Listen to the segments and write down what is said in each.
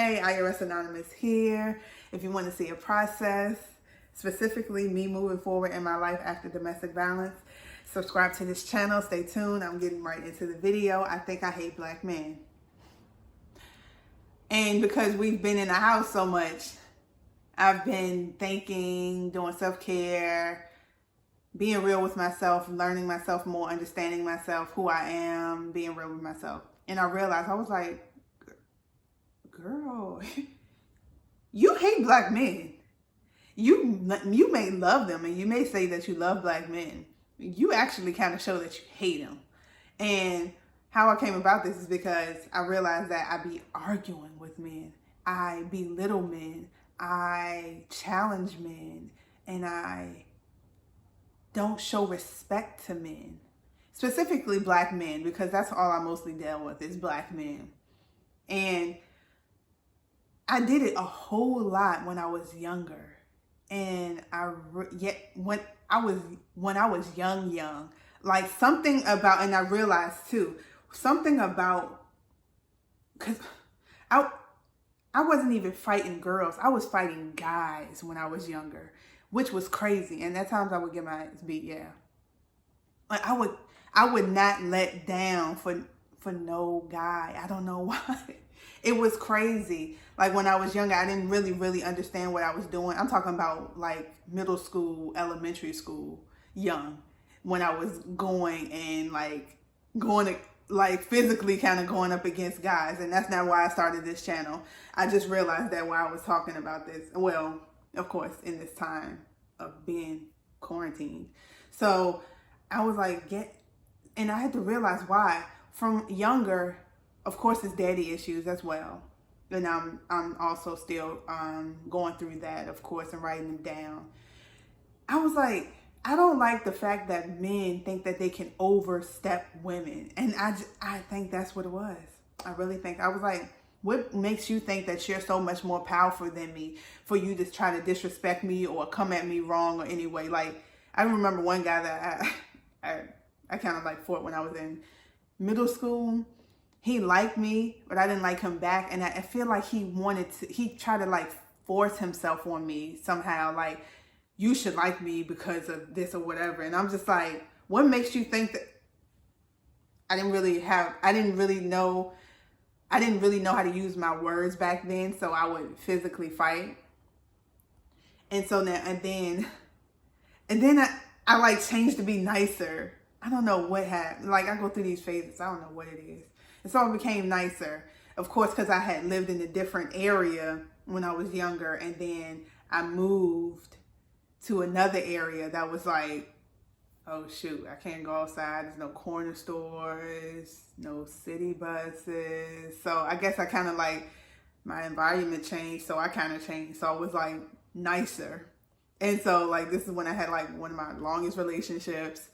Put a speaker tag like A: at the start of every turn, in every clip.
A: Hey, IRS Anonymous here. If you want to see a process, specifically me moving forward in my life after domestic violence, subscribe to this channel. Stay tuned. I'm getting right into the video. I think I hate black men. And because we've been in the house so much, I've been thinking, doing self-care, being real with myself, learning myself more, understanding myself, who I am, being real with myself. And I realized, I was like, girl, you hate black men. You may love them and you may say that you love black men. You actually kind of show that you hate them. And how I came about this is because I realized that I be arguing with men. I belittle men. I challenge men. And I don't show respect to men. Specifically black men, because that's all I mostly deal with is black men. And I did it a whole lot when I was younger, and when I was young, like something about, and I realized too, something about, cause I wasn't even fighting girls, I was fighting guys when I was younger, which was crazy, and at times I would get my ass beat, yeah. Like I would not let down for no guy. I don't know why. It was crazy. Like when I was younger, I didn't really understand what I was doing. I'm talking about like middle school, elementary school, young, when I was going physically kind of going up against guys. And that's not why I started this channel. I just realized that while I was talking about this, well, of course, in this time of being quarantined. So I was like, and I had to realize why. From younger, of course, it's daddy issues as well. And I'm also still going through that, of course, and writing them down. I was like, I don't like the fact that men think that they can overstep women. And I think that's what it was. I really think. I was like, what makes you think that you're so much more powerful than me for you to try to disrespect me or come at me wrong or anyway? Like, I remember one guy that I kind of like fought when I was in middle school. He liked me, but I didn't like him back. And I feel like he tried to like force himself on me somehow. Like, you should like me because of this or whatever. And I'm just like, what makes you think that? I didn't really know how to use my words back then. So I would physically fight. And so now, and then I like changed to be nicer. I don't know what happened. Like, I go through these phases. I don't know what it is. And so I became nicer. Of course, because I had lived in a different area when I was younger. And then I moved to another area that was like, oh shoot, I can't go outside. There's no corner stores, no city buses. So I guess I kind of like, my environment changed. So I kind of changed. So I was like nicer. And so like, this is when I had like one of my longest relationships.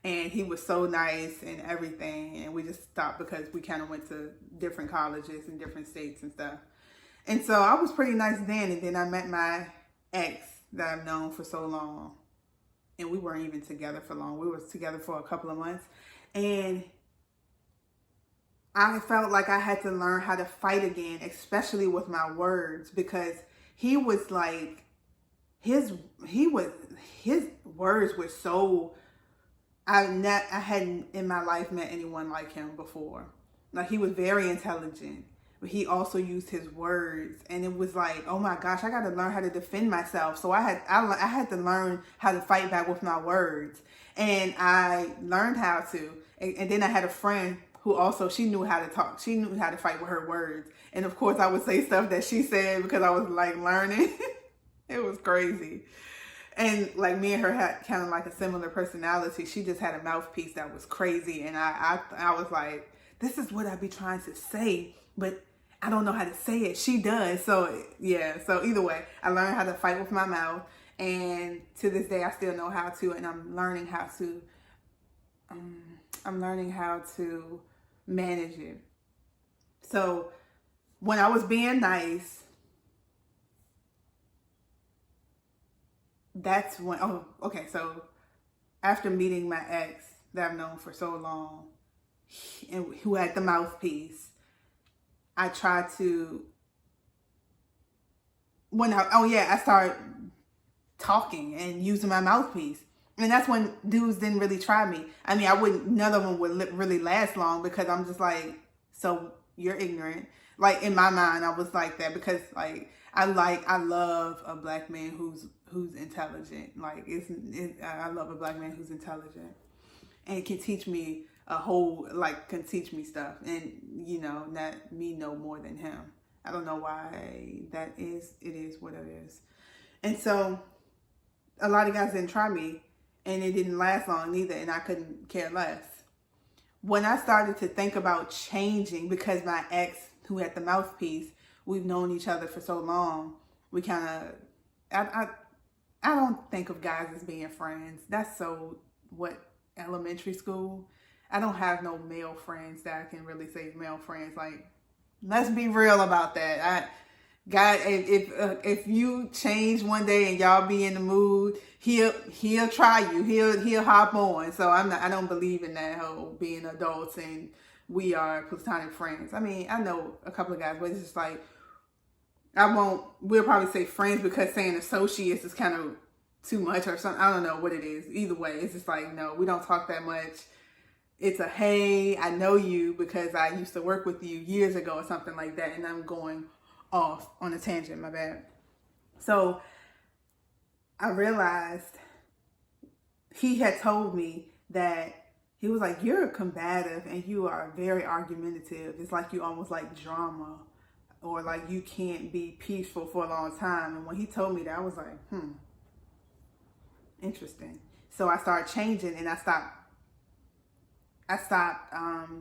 A: And he was so nice and everything. And we just stopped because we kind of went to different colleges in different states and stuff. And so I was pretty nice then. And then I met my ex that I've known for so long. And we weren't even together for long. We were together for a couple of months. And I felt like I had to learn how to fight again, especially with my words. Because he was like, his words were so... I hadn't in my life met anyone like him before. Like, he was very intelligent, but he also used his words, and it was like, oh my gosh, I got to learn how to defend myself. So I had to learn how to fight back with my words, and I learned how to. And then I had a friend who also, she knew how to talk. She knew how to fight with her words, and of course I would say stuff that she said because I was like learning. It was crazy. And like, me and her had kind of like a similar personality. She just had a mouthpiece that was crazy. And I was like, this is what I be trying to say, but I don't know how to say it. She does. So yeah. So either way, I learned how to fight with my mouth. And to this day, I still know how to, and I'm learning how to manage it. So when I was being nice, that's when, so after meeting my ex that I've known for so long, and who had the mouthpiece, I tried to I started talking and using my mouthpiece. And that's when dudes didn't really try me. I mean, none of them would really last long because I'm just like, so you're ignorant. Like in my mind, I was like that because like I love a black man who's intelligent. Like I love a black man who's intelligent and can teach me can teach me stuff, and not me know more than him. I don't know why that is. It is what it is, and so a lot of guys didn't try me, and it didn't last long neither, and I couldn't care less. When I started to think about changing, because my ex, who had the mouthpiece, we've known each other for so long, we kind of, I don't think of guys as being friends. That's so elementary school. I don't have no male friends that I can really say male friends. Like, let's be real about that. If you change one day and y'all be in the mood, he'll try you. He'll hop on. So I don't believe in that whole being adults and we are platonic friends. I mean, I know a couple of guys, but it's just like we'll probably say friends because saying associates is kind of too much or something. I don't know what it is. Either way, it's just like, no, we don't talk that much. It's a, hey, I know you because I used to work with you years ago or something like that. And I'm going off on a tangent, my bad. So I realized he had told me that he was like, you're combative and you are very argumentative. It's like you almost like drama, or like you can't be peaceful for a long time. And when he told me that, I was like, interesting. So I started changing and I stopped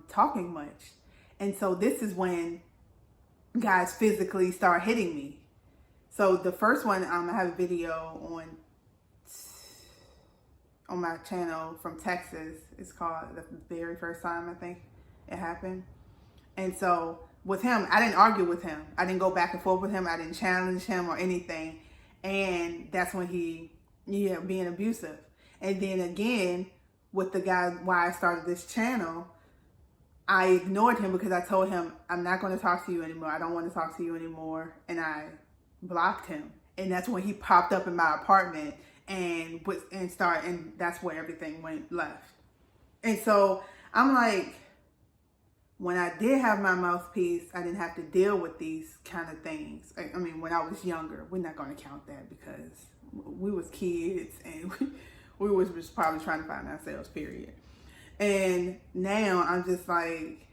A: talking much. And so this is when guys physically start hitting me. So the first one, I have a video on my channel from Texas. It's called The Very First Time, I think it happened. And so with him, I didn't argue with him. I didn't go back and forth with him. I didn't challenge him or anything. And that's when being abusive. And then again, with the guy, why I started this channel, I ignored him because I told him, I'm not going to talk to you anymore. I don't want to talk to you anymore. And I blocked him. And that's when he popped up in my apartment and that's where everything went left. And so I'm like, when I did have my mouthpiece, I didn't have to deal with these kind of things. I mean, when I was younger, we're not going to count that because we was kids and we was just probably trying to find ourselves, period. And now I'm just like,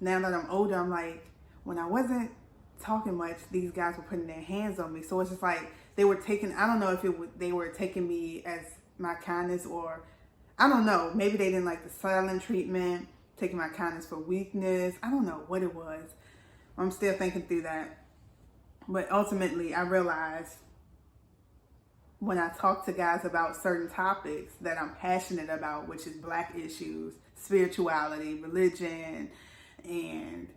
A: now that I'm older, I'm like, when I wasn't talking much, these guys were putting their hands on me. So it's just like they were taking, I don't know if they were taking me as my kindness, or I don't know, maybe they didn't like the silent treatment, taking my kindness for weakness. I don't know what it was. I'm still thinking through that. But ultimately, I realized when I talk to guys about certain topics that I'm passionate about, which is Black issues, spirituality, religion, and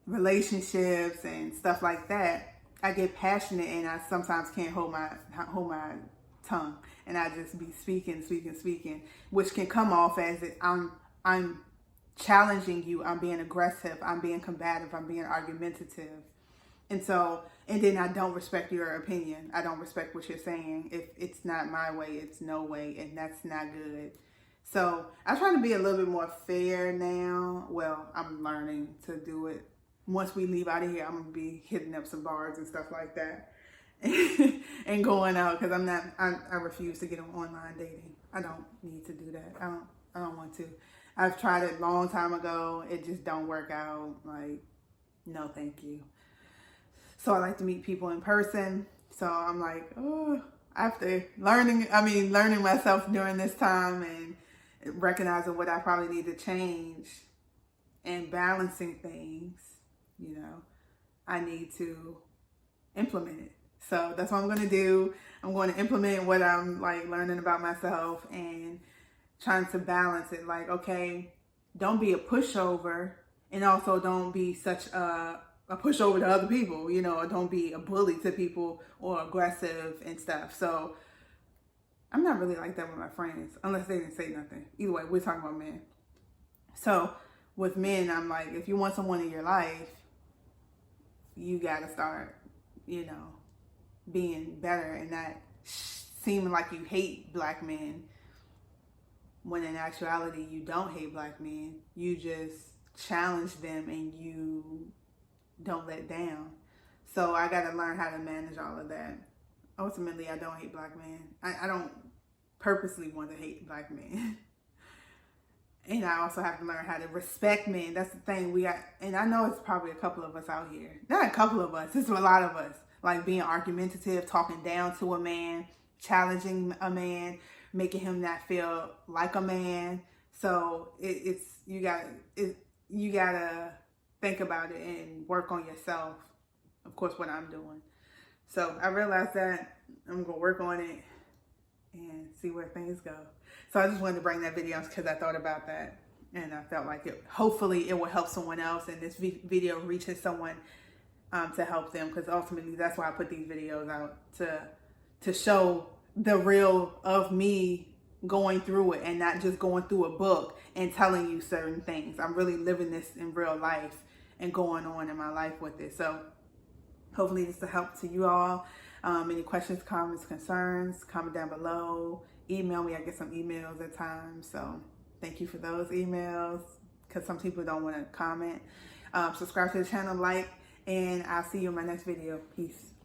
A: relationships and stuff like that, I get passionate and I sometimes can't hold my tongue, and I just be speaking, which can come off as I'm challenging you, I'm being aggressive, I'm being combative, I'm being argumentative. And then I don't respect your opinion. I don't respect what you're saying. If it's not my way, it's no way, and that's not good. So I try to be a little bit more fair now. Well, I'm learning to do it. Once we leave out of here, I'm going to be hitting up some bars and stuff like that and going out, because I refuse to get on online dating. I don't need to do that. I don't want to. I've tried it a long time ago. It just don't work out. Like, no, thank you. So I like to meet people in person. So I'm like, oh, after learning myself during this time and recognizing what I probably need to change and balancing things, I need to implement it. So that's what I'm going to do. I'm going to implement what I'm like learning about myself and trying to balance it. Like, okay, don't be a pushover, and also don't be such a pushover to other people, or don't be a bully to people or aggressive and stuff. So I'm not really like that with my friends, unless they didn't say nothing. Either way, we're talking about men. So with men, I'm like, if you want someone in your life, you got to start, being better and not seeming like you hate black men, when in actuality you don't hate black men. You just challenge them and you don't let down. So I got to learn how to manage all of that. Ultimately, I don't hate black men. I don't purposely want to hate black men. And I also have to learn how to respect men. That's the thing we got. And I know it's probably a couple of us out here. Not a couple of us. It's a lot of us. Like being argumentative, talking down to a man, challenging a man, making him not feel like a man. So you gotta think about it and work on yourself. Of course, what I'm doing. So I realized that I'm gonna work on it and see where things go. So I just wanted to bring that video because I thought about that and I felt like hopefully it will help someone else, and this video reaches someone to help them, because ultimately that's why I put these videos out, to show the real of me going through it and not just going through a book and telling you certain things. I'm really living this in real life and going on in my life with it. So hopefully this will help to you all. Any questions, comments, concerns, comment down below. Email me. I get some emails at times. So thank you for those emails, because some people don't want to comment. Subscribe to the channel, like, and I'll see you in my next video. Peace.